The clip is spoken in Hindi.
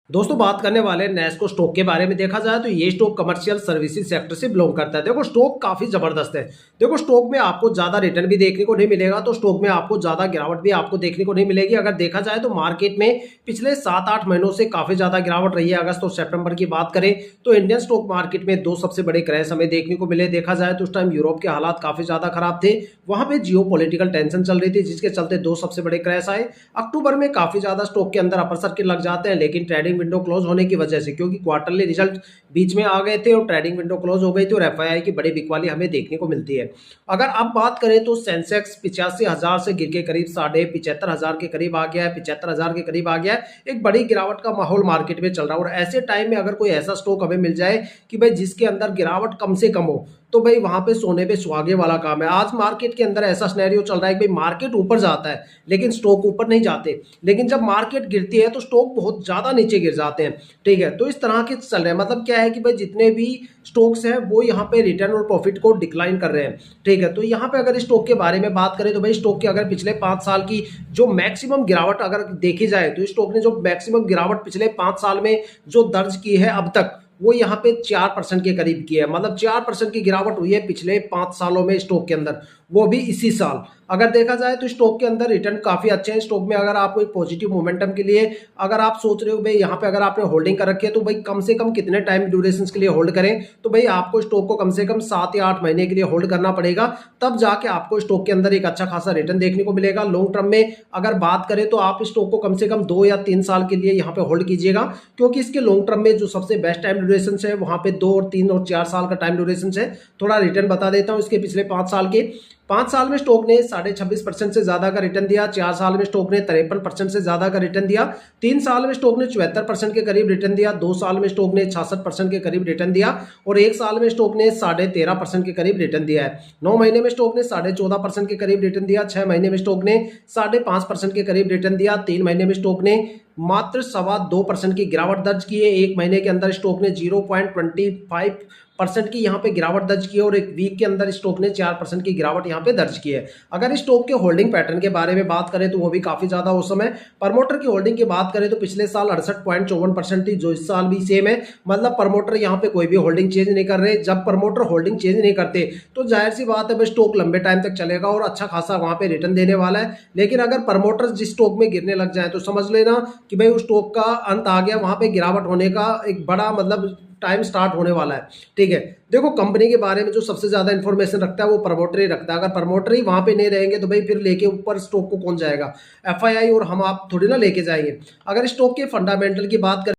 दोस्तों बात करने वाले नेस्को स्टॉक के बारे में। देखा जाए तो ये स्टॉक कमर्शियल सर्विसेज सेक्टर से बिलोंग करता है। देखो स्टॉक काफी जबरदस्त है। देखो स्टॉक में आपको ज्यादा रिटर्न भी देखने को नहीं मिलेगा, तो स्टॉक में आपको ज्यादा गिरावट भी आपको देखने को नहीं मिलेगी। अगर देखा जाए तो मार्केट में पिछले 7-8 महीनों से काफी ज्यादा गिरावट रही है। अगस्त और सितंबर की बात करें तो इंडियन स्टॉक मार्केट में दो सबसे बड़े क्रैश हमें देखने को मिले। देखा जाए तो उस टाइम यूरोप के हालात काफी ज्यादा खराब थे, वहां पे जियो पॉलिटिकल टेंशन चल रही थी, जिसके चलते दो सबसे बड़े क्रैश आए। अक्टूबर में काफी ज्यादा स्टॉक के अंदर अपर सर्किट लग जाते हैं, लेकिन ट्रेडिंग विंडो क्लोज होने की वजह से, क्योंकि क्वार्टरली रिजल्ट बीच में आ गए थे और ट्रेडिंग विंडो क्लोज हो गई थी और एफआईआई की बड़ी बिकवाली हमें देखने को मिलती है। अगर अब बात करें तो सेंसेक्स 85,000 से गिर के करीब 75,500 के करीब आ गया है, 75,000 के करीब आ गया है। एक बड़ी गिरावट का माहौल मार्केट में चल रहा है और ऐसे टाइम में अगर कोई ऐसा स्टॉक हमें मिल जाए कि भाई जिसके अंदर गिरावट कम से कम हो, तो भाई वहां पे सोने पे सुहागे वाला काम है। आज मार्केट के अंदर ऐसा सिनेरियो चल रहा है कि भाई मार्केट ऊपर जाता है लेकिन स्टॉक ऊपर नहीं जाते, लेकिन जब मार्केट गिरती है तो स्टॉक बहुत ज्यादा नीचे गिर जाते हैं। ठीक है, तो इस तरह के चल रहे हैं। मतलब क्या है कि भाई जितने भी स्टॉक्स हैं वो यहाँ पे रिटर्न और प्रॉफिट को डिक्लाइन कर रहे हैं। ठीक है, तो यहाँ पे अगर स्टॉक के बारे में बात करें तो भाई स्टॉक के अगर पिछले 5 साल की जो मैक्सिमम गिरावट अगर देखी जाए तो स्टॉक ने जो मैक्सिमम गिरावट पिछले 5 साल में जो दर्ज की है अब तक, वो यहाँ पे 4% के करीब की है। मतलब 4% की गिरावट हुई है पिछले 5 सालों में स्टॉक के अंदर, वो भी इसी साल। अगर देखा जाए तो स्टॉक के अंदर रिटर्न काफी अच्छे हैं। स्टॉक में अगर आपको एक पॉजिटिव मोमेंटम के लिए अगर आप सोच रहे हो भाई यहाँ पे अगर आपने होल्डिंग कर रखी है तो भाई कम से कम कितने टाइम ड्यूरेशन के लिए होल्ड करें, तो भाई आपको स्टॉक को कम से कम 7 या 8 महीने के लिए होल्ड करना पड़ेगा, तब जाके आपको स्टॉक के अंदर एक अच्छा खासा रिटर्न देखने को मिलेगा। लॉन्ग टर्म में अगर बात करें तो आप स्टॉक को कम से कम 2 या 3 साल के लिए यहाँ पे होल्ड कीजिएगा, क्योंकि इसके लॉन्ग टर्म में जो सबसे बेस्ट टाइम ड्यूरेशन है वहां पे 2 और 3 और 4 साल का टाइम ड्यूरेशन है। थोड़ा रिटर्न बता देता हूँ इसके पिछले 5 साल के। 5 साल में स्टॉक ने 26.5% से ज्यादा का रिटर्न दिया, 4 साल में स्टॉक ने 53% से ज्यादा का रिटर्न दिया, 3 साल में स्टॉक ने 74% के करीब रिटर्न दिया, 2 साल में स्टॉक ने 66% के करीब रिटर्न दिया और 1 साल में स्टॉक ने 13.5% के करीब रिटर्न दिया है। 9 महीने में स्टॉक ने 14.5% के करीब रिटर्न दिया, 6 महीने में स्टॉक ने 5.5% के करीब रिटर्न दिया, 3 महीने में स्टॉक ने मात्र 2.25% की गिरावट दर्ज की है। एक महीने के अंदर स्टॉक ने 0.25% की यहाँ पे गिरावट दर्ज की है और एक वीक के अंदर स्टॉक ने 4% की गिरावट यहाँ पे दर्ज की है। अगर स्टॉक के होल्डिंग पैटर्न के बारे में बात करें तो वो भी काफी ज्यादा औसम है। प्रमोटर की होल्डिंग की बात करें तो पिछले साल 68.54% थी, जो इस साल भी सेम है। मतलब प्रमोटर यहाँ पे कोई भी होल्डिंग चेंज नहीं कर रहे। जब प्रमोटर होल्डिंग चेंज नहीं करते तो जाहिर सी बात है स्टॉक लंबे टाइम तक चलेगा और अच्छा खासा वहां पे रिटर्न देने वाला है। लेकिन अगर प्रमोटर जिस स्टॉक में गिरने लग जाए तो समझ लेना कि भाई उस स्टॉक का अंत आ गया, वहां पे गिरावट होने का एक बड़ा मतलब टाइम स्टार्ट होने वाला है। ठीक है, देखो कंपनी के बारे में जो सबसे ज्यादा इंफॉर्मेशन रखता है वो प्रमोटर ही रखता है। अगर प्रमोटर ही वहां पे नहीं रहेंगे तो भाई फिर लेके ऊपर स्टॉक को कौन जाएगा? एफआईआई और हम आप थोड़ी ना लेके जाएंगे। अगर स्टॉक के फंडामेंटल की बात करें